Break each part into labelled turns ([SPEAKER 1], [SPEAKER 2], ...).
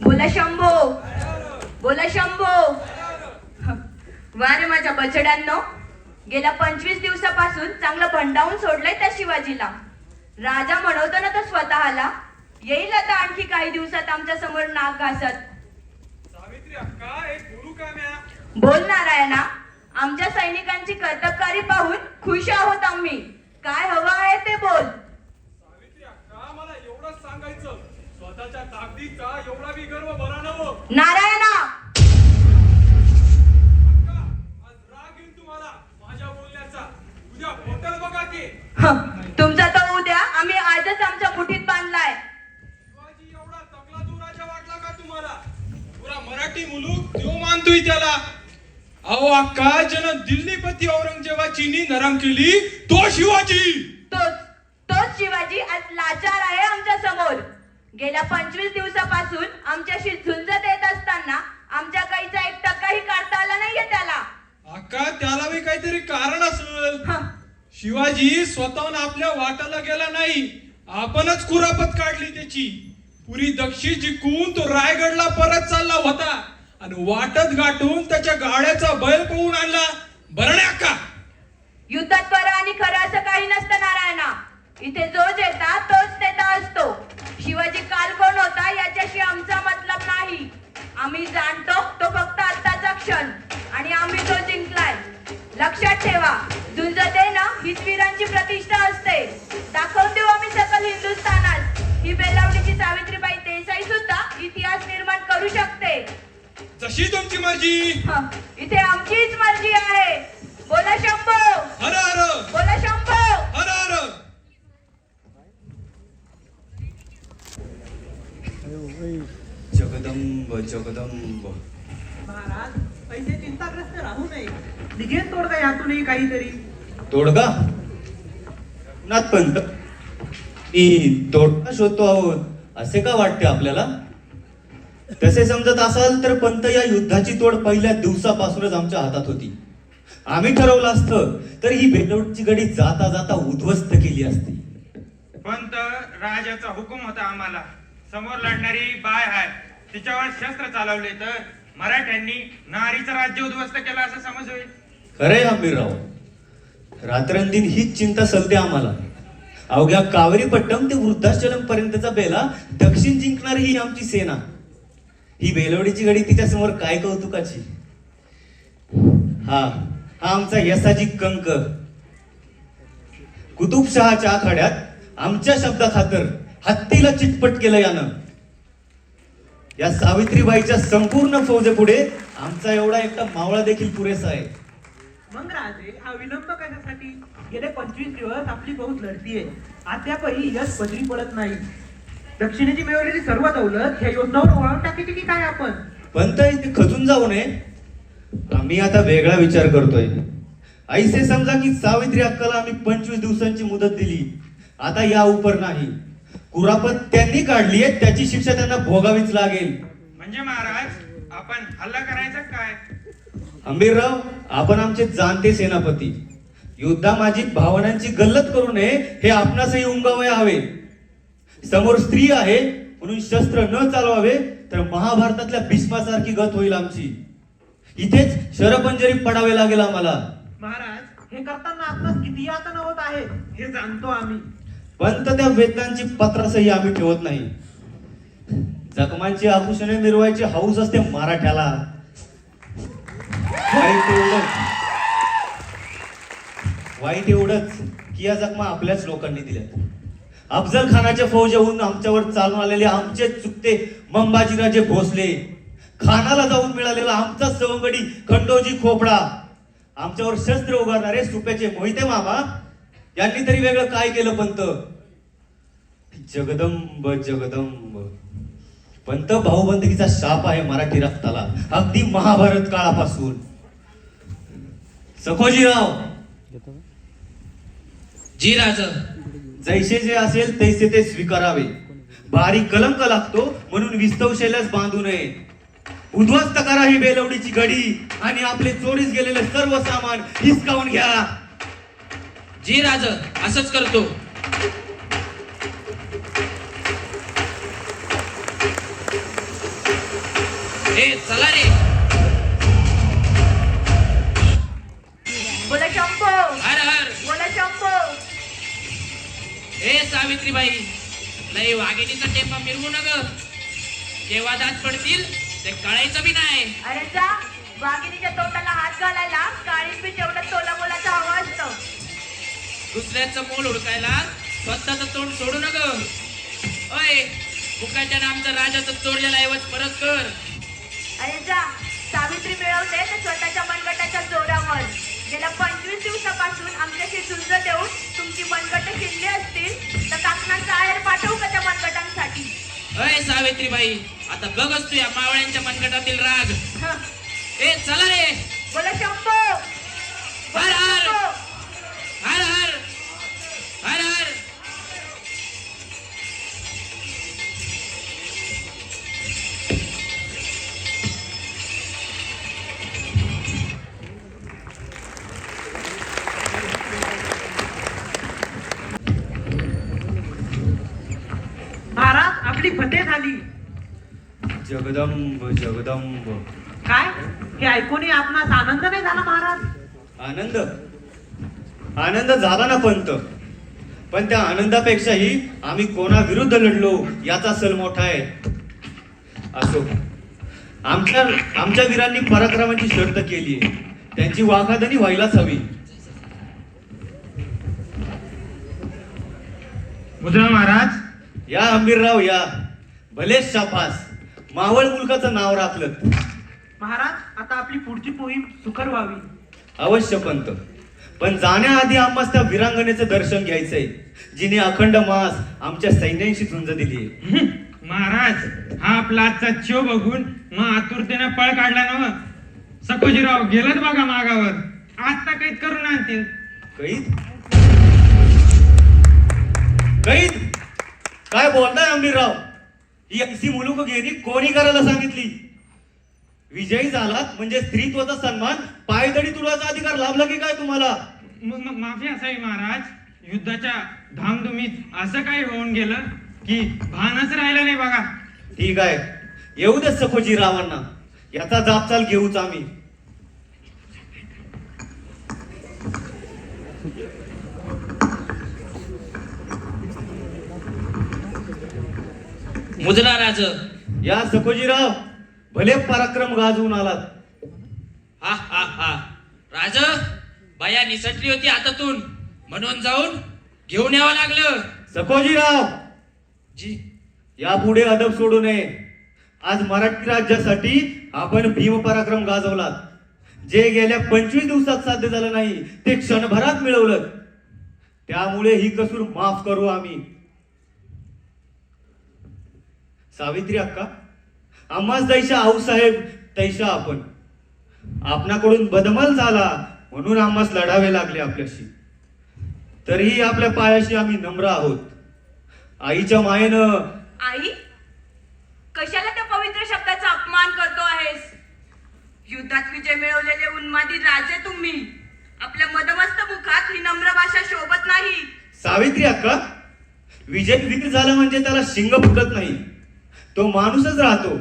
[SPEAKER 1] बोला शंभो, बोला शंभो. वारे माझ्या बछड्यांनो, गेल्या 25 दिवसापासून चांगलं भंडावून सोडलंय त्या शिवाजीला. राजा म्हणवतो ना तो स्वतःला, येईल आता आणखी काही दिवसात आमच्या समोर नाक घासत.
[SPEAKER 2] सावित्री अक्का, एक बोलू का म्या?
[SPEAKER 1] बोल नारायणा, आमच्या सैनिकांची कर्तबगारी पाहून खुश आहोत आम्ही. काय हवं आहे ते बोल.
[SPEAKER 2] सावित्री अक्का, मला एवढंच सांगायचं, स्वतःच्या ताकदीचा एवढा बी गर्व बरा नवं.
[SPEAKER 1] नारायणा,
[SPEAKER 2] अक्का, आज राग येईल तुम्हाला माझ्या बोलण्याचा. उद्या हॉटेल बघा की.
[SPEAKER 1] तुमचा तो उद्या आम्ही आजच आमच्या मुठीत बांधलाय.
[SPEAKER 2] शिवाजी एवढा तकला तो राजा वाटला का तुम्हाला? पुरा मराठी मुलूक देव मानतोय त्याला. अहो अक्का, ज्यानं दिल्लीपती औरंगजेबाची नरम केली तो शिवाजी.
[SPEAKER 1] तोच शिवाजी आज लाचार आहे आमच्या समोर. गेल्या 25 दिवसापासून आमच्याशी झुंजत येत असताना आमच्या काहीचा 1 टक्काही काढता आला नाहीये त्याला.
[SPEAKER 2] अक्का, त्याला बी काहीतरी कारण असेल. शिवाजी स्वतःहून आपल्या वाटाला गेला नाही, आपणच कुरापत काढली त्याची. पुरी दक्षिण जिंकून तो रायगडला परत चालला होता आणि वाटत गाठून त्याच्या गाड्याचा बैल पळून आणला. बरं नाही अक्का?
[SPEAKER 1] युद्धात बरं आणि खरं असं काही नसतं नारायणा. इथे जो जेता तोच नेता असतो. शिवाजी काल कोण होता याच्याशी आमचा मतलब नाही. आम्ही जाणतो तो फक्त आत्ताचा क्षण आणि आम्ही तो जिंकलाय. लक्षात ठेवा, झुंजत ना हीच वीरांची प्रतिष्ठा असते. दाखवून देऊ आम्ही सकल हिंदुस्थानात. ही बेलावलीची सावित्रीबाई देसाई सुद्धा इतिहास निर्माण करू शकते.
[SPEAKER 2] जशी तुमची मर्जी.
[SPEAKER 1] इथे आमचीच मर्जी आहे. बोला शंभो,
[SPEAKER 2] हर हर.
[SPEAKER 1] बोला शंभो.
[SPEAKER 2] हर हर.
[SPEAKER 3] जगदंब जगदंब.
[SPEAKER 4] महाराज, पैसे चिंताग्रस्त राहू नये. निघेल तोडगा यातूनही काहीतरी.
[SPEAKER 3] तोडगा? नाथ पंत, मी तोडगा शोधतो आहोत असे का वाटते आपल्याला? तसे समजत असाल तर पंत, या युद्धाची तोड पहिल्या दिवसापासूनच आमच्या हातात होती. आम्ही ठरवलं असतं तर ही बेलोडची गडी जाता जाता उद्ध्वस्त केली असती.
[SPEAKER 5] पंत, राजाचा हुकूम होता आम्हाला. समोर लढणारी बाय आहे, तिच्यावर शस्त्र चालवले तर मराठ्यांनी नारीचं राज्य उद्ध्वस्त केलं असं समज होईल.
[SPEAKER 3] खरंय आंबीरराव, रात्रंदिन हीच चिंता सलते आम्हाला. अवघ्या कावेरीपट्टम ते वृद्धाश्रम पर्यंतचा बेला दक्षिण जिंकणारी ही आमची सेना. ही बेलवडीची गडी तिच्या समोर काय कौतुकाची. हा आमचा यसाजी कंक. कुतुबशहाच्या आखाड्यात आमच्या शब्दाखातर हत्तीला चितपट केलं यानं. या सावित्रीबाईच्या संपूर्ण फौजेपुढे आमचा एवढा एकटा मावळा देखील पुरेसा आहे.
[SPEAKER 4] मग राजे, हा विलंब कशासाठी? गेले 25 दिवस आपली फौज लढतीये, अद्यापही यश पदरी पडत नाही. दक्षिणेची मिळवलेली सर्व दौलत ह्या योजनावर वळवून टाकायची की काय आपण?
[SPEAKER 3] पंत, इथे खचून जाऊ नये. आम्ही आता वेगळा विचार करतोय. ऐसे समजा की सावित्री अक्काला आम्ही 25 दिवसांची मुदत दिली, आता या उपर नाही. कुरापत त्यांनी काढली आहे, त्याची शिक्षा त्यांना भोगावीच लागेल.
[SPEAKER 5] म्हणजे महाराज, आपण हल्ला करायचा काय?
[SPEAKER 3] आंबीरराव, आपण आमचे जाणते सेनापती. युद्धा माझी भावनांची गल्लत करू नये हे आपणासही उमगावे हवे. समोर स्त्री आहे म्हणून शस्त्र न चालवावे तर महाभारतातल्या भीष्मासारखी गत होईल आमची. इथेच शरपंजरी पडावे लागेल आम्हाला.
[SPEAKER 4] महाराज, हे करताना आपणास किती यातना होत आहे हे जाणतो आम्ही.
[SPEAKER 3] पंत, त्या वेदनांची पत्रासही आम्ही ठेवत नाही. जखमांची आभूषणे मिरवायची हौस असते मराठ्याला. वाईट एवढंच की या जखमा आपल्याच लोकांनी दिल्या. अफजल खानाच्या फौजेहून आमच्यावर चालून आलेले आमचेच चुकते मंबाजीराजे भोसले, खानाला जाऊन मिळालेला आमचा सवंगडी खंडोजी खोपडा, आमच्यावर शस्त्र उगारणारे सुप्याचे मोहिते मामा यांनी तरी वेगळं काय केलं पंत? जगदंब जगदंब. पंत, भाऊबंदकीचा शाप आहे मराठी रक्ताला अगदी महाभारत काळापासून. सखोजीराव.
[SPEAKER 6] जी राजा.
[SPEAKER 3] जैसे जे असेल तैसे ते स्वीकारावे. भारी कलंक लागतो म्हणून विस्तव शैल्यास बांधू नये. उद्ध्वस्त करा ही बेलवडीची गडी आणि आपले चोरीस गेलेले सर्व सामान हिसकावून घ्या.
[SPEAKER 6] जी राज, असंच करतो. ए चला रे.
[SPEAKER 1] बोला शंभो,
[SPEAKER 6] हर हर.
[SPEAKER 1] बोला शंभो.
[SPEAKER 6] ए सावित्रीबाई, लय वाघिणीचा टेपा मिरवू नग. केव्हा दात पडतील ते कळायचं बी नाही.
[SPEAKER 1] अरे जा, वाघिणीच्या तोंडाला हात घालायला काळीच बी तेवढं तोला मोलाचं हवं असतं.
[SPEAKER 6] दुसऱ्याचं मोल हुडकायला स्वतःचं तोंड सोडू नग. ओय, फुकाच्या आमचं राजाचं चोरलेला ऐवज परत कर.
[SPEAKER 1] अरे जा, सावित्री मिळवते ते स्वतःच्या मनगटाच्या जोरावर. गेल्या 25 दिवसापासून आमच्याशी झुंज देऊन तुमची मनगट शिरली असतील तर काकणांचा आहेर पाठवू का त्या मनगटांसाठी?
[SPEAKER 6] अय सावित्रीबाई, आता बघच तू या मावळ्यांच्या मनगटातील राग.
[SPEAKER 1] हं.
[SPEAKER 6] ए चला रे.
[SPEAKER 1] बोला शंभो,
[SPEAKER 6] हर हर.
[SPEAKER 1] शंभो.
[SPEAKER 6] हर हर. हर हर.
[SPEAKER 4] महाराज आपली फते झाली.
[SPEAKER 3] जगदंब जगदंब.
[SPEAKER 4] काय हे ऐकूनही आपणास आनंद नाही झाला महाराज?
[SPEAKER 3] आनंद आनंद झाला ना पंत, पण त्या आनंदापेक्षाही आम्ही कोणाविरुद्ध लढलो याचा सल मोठा आहे. असो, आमच्या वीरांनी पराक्रमाची शर्त केली आहे, त्यांची वाखादनी व्हायलाच हवी.
[SPEAKER 5] मुद्रा महाराज,
[SPEAKER 3] या आंबीरराव या. भलेच शाबास, मावळ मुलकाचं नाव राखलं.
[SPEAKER 4] महाराज आता आपली पुढची मोहीम सुकर व्हावी.
[SPEAKER 3] अवश्य पंत, पण जाण्याआधी आम्हास त्या वीरांगनेचं दर्शन घ्यायचंय जिने अखंड मास आमच्या सैन्यांशी झुंज दिली.
[SPEAKER 5] महाराज, हा आपला आजचा चिव बघून मग आतुरतेने पळ काढला ना. सकोजीराव गेलत बघा मागावर. आता कैद करून आणतील.
[SPEAKER 3] कैद कैद काय बोलताय आंबीरराव? ही अशी मुलुकगिरी कोणी करायला सांगितली? विजयी झालात म्हणजे स्त्रीत्वाचा सन्मान, पायदळी तुळाचा अधिकार लाभला की काय तुम्हाला?
[SPEAKER 5] माफी असावी महाराज, युद्धाच्या धामधुमीत असं काही होऊन गेलं की भानच राहिलं नाही बघा.
[SPEAKER 3] ठीक आहे, येऊ दे सखोजी रावांना, याचा जापचाल घेऊच आम्ही.
[SPEAKER 6] मुजरा राज.
[SPEAKER 3] या सखोजीराव, भले पराक्रम गाजवून आलात.
[SPEAKER 6] हा हा हा. राज, बाया निसटली होती हातातून म्हणून जाऊन घेऊन यावं लागलं.
[SPEAKER 3] सखोजीराव,
[SPEAKER 6] जी.
[SPEAKER 3] यापुढे अदब सोडू नये. आज मराठी राज्यासाठी आपण भीम पराक्रम गाजवलात. जे गेल्या 25 दिवसात साध्य झालं नाही ते क्षणभरात मिळवलं. त्यामुळे ही कसूर माफ करू आम्ही. सावित्री अक्का, आम्हाच दैशा आऊसाहेब तैशा आपण. आपणाकडून बदमल झाला म्हणून आम्हास लढावे लागले आपल्याशी. तरीही आपल्या पायाशी आम्ही नम्र आहोत. आईच्या मायेनं.
[SPEAKER 1] आई, कशाला त्या पवित्र शब्दाचा अपमान करतो आहेस? युद्धात विजय मिळवलेले उन्मादी राजे तुम्ही. आपल्या मदमस्त मुखात ही नम्र भाषा शोभत नाही.
[SPEAKER 3] सावित्री अक्का, विजय वीर झाला म्हणजे त्याला शिंग फुटत नाही, तो माणूसच राहतो.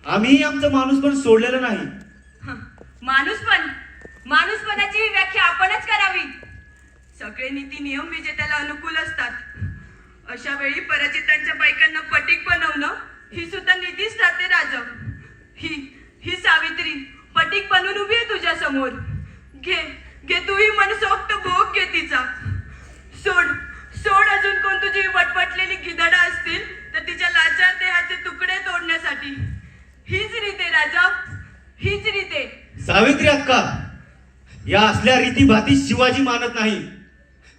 [SPEAKER 3] आम्ही आमचं माणूस पण सोडलेलं नाही.
[SPEAKER 1] हं, माणूसपणाची ही व्याख्या आपणच करावी. सगळे नीती नियम विजेत्याला अनुकूल असतात. अशा वेळी पराजितांच्या बायकांना पटीक बनवणं ही सुद्धा नीतीच ठरते राज. ही सावित्री पटीक बनून उभी आहे तुझ्या समोर. घे तूही मनसोक्त भोग घे तिचा. सोड अजून कोण तुझी वटवटलेली गिधडा असतील तर तिच्या लाचार देहाचे तुकडे तोडण्यासाठी. हीच रीते राजा, हीच रीते.
[SPEAKER 3] सावित्री अक्का, या असल्या रीतीभाती शिवाजी मानत नाही.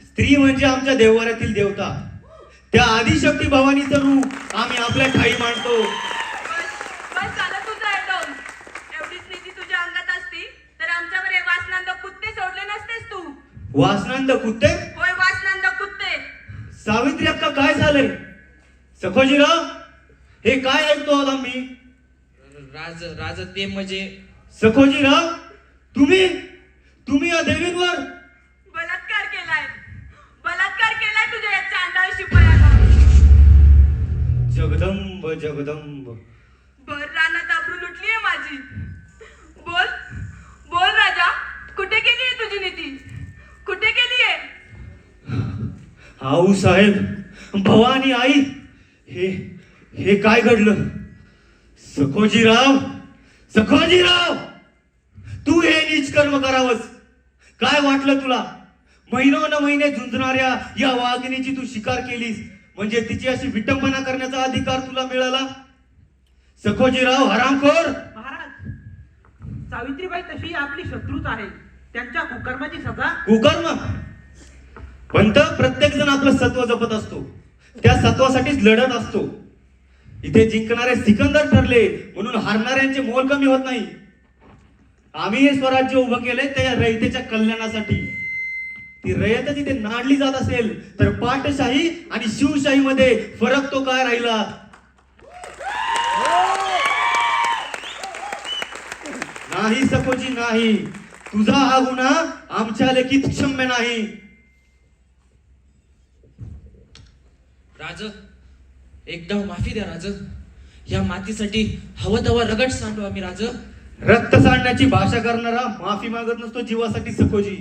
[SPEAKER 3] स्त्री म्हणजे आमच्या देवघरातील देवता. त्या आदिशक्ती भवानीचं रूप आम्ही आपल्या ठाई मानतो.
[SPEAKER 1] बस झालं तुझं ऐकून. एवढीच नीती तुझ्या अंगात असती तर आमच्यावर हे वासनांद कुत्ते सोडले नसतेस तू.
[SPEAKER 3] वासनांद कुत्ते?
[SPEAKER 1] होय, वासनांद कुत्ते.
[SPEAKER 3] सावित्री अक्का, काय झालंय? सखोजीराव, हे काय ऐकतो आहोत आम्ही?
[SPEAKER 6] राज ते म्हणजे.
[SPEAKER 3] सखोजीराव, तुम्ही या देवींवर
[SPEAKER 1] बलात्कार केलाय.
[SPEAKER 3] जगदंब.
[SPEAKER 1] भर रानात आबरू लुटलीये माझी. बोल बोल राजा, कुठे गेलीये तुझी नीती? कुठे गेलीये?
[SPEAKER 3] आऊ साहेब, भवानी आई, हे हे काय घडलं? सखोजीराव, सखोजीराव, तू हे नीच कर्म करावंस. काय वाटलं तुला? महिने झुंजणाऱ्या या वाघिणीची तू शिकार केलीस म्हणजे तिची अशी विटंबना करण्याचा अधिकार तुला मिळाला? सखोजीराव हरामखोर.
[SPEAKER 4] महाराज, सावित्रीबाई तशी आपली शत्रूच आहे. त्यांच्या कुकर्माची सजा.
[SPEAKER 3] कुकर्म? पंत, प्रत्येक जण आपलं सत्व जपत असतो, त्या सत्वासाठीच लढत असतो. इथे जिंकणारे सिकंदर ठरले म्हणून हारणाऱ्यांचे मोल कमी होत नाही. आम्ही हे स्वराज्य उभं केलंय त्या रयतेच्या कल्याणासाठी. ती रयत इथे नाडली जात असेल तर पाटशाही आणि शिवशाही मध्ये फरक तो काय राहिला? नाही सखोजी, नाही. तुझा हा गुन्हा आमच्या लेखीत क्षम्य नाही.
[SPEAKER 6] राज, एकदा माफी द्या राज. या मातीसाठी हवं तेव्हा रगड सांडू आम्ही राज.
[SPEAKER 3] रक्त सांडण्याची भाषा करणारा माफी मागत नसतो जीवासाठी सखोजी.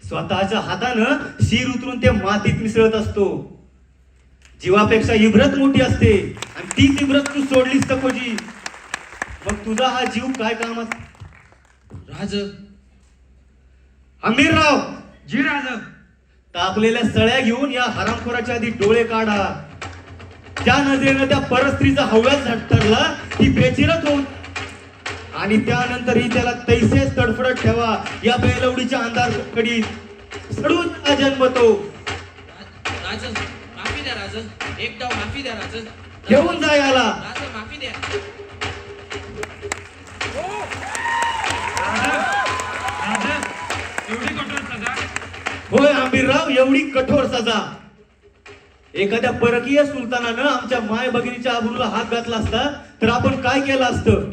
[SPEAKER 3] स्वतःच्या हातानं शिर उतरून ते मातीत मिसळत असतो. जीवापेक्षा इब्रत मोठी असते आणि तीच इब्रत तू सोडलीस सखोजी. मग तुझा हा जीव काय कामात?
[SPEAKER 6] राज,
[SPEAKER 3] आमिरराव,
[SPEAKER 5] जी राज.
[SPEAKER 3] तापलेल्या सळ्या घेऊन या हरामखोराच्या आधी डोळे काढा. ज्या नजरेनं त्या परस्त्रीचा हव्यास ठरला ती बेचिरत होत आणि त्यानंतरही त्याला तैसेच तडफडत ठेवा. या बेलवडीच्या अंधार कडीत सडून हा जन्मतो.
[SPEAKER 6] राज, माफी द्या राज. एकदा माफी द्या राज.
[SPEAKER 3] घेऊन जा याला.
[SPEAKER 6] राज, माफी द्या.
[SPEAKER 5] राज, एवढी कठोर सजा?
[SPEAKER 3] होय आमिरराव, एवढी कठोर सजा. एखाद्या परकीय सुलतानानं आमच्या माय भगिनीच्या आबरूला हात घातला असता तर आपण काय केलं असतं?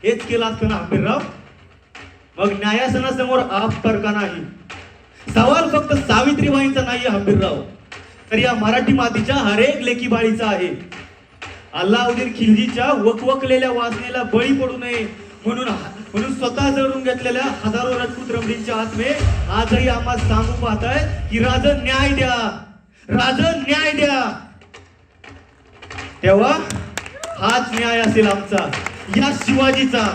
[SPEAKER 3] हेच केलं असतं ना आमिरराव. मग न्यायासनासमोर आप तर्क नाही. सवाल फक्त सावित्रीबाईंचा नाहीये आमिरराव, तर या मराठी मातीच्या हरेक लेकी बाळीचा आहे. अल्लाउद्दीन खिलजीच्या वकवकलेल्या वासनेला बळी पडू नये म्हणून स्वतः जळून घेतलेल्या हजारो राजपूत रमणींचे आत्मे आजही आम्हाला सांगू पाहतायत की राजन न्याय द्या, राजन न्याय द्या. तेव्हा हाच न्याय असेल आमचा, या शिवाजीचा.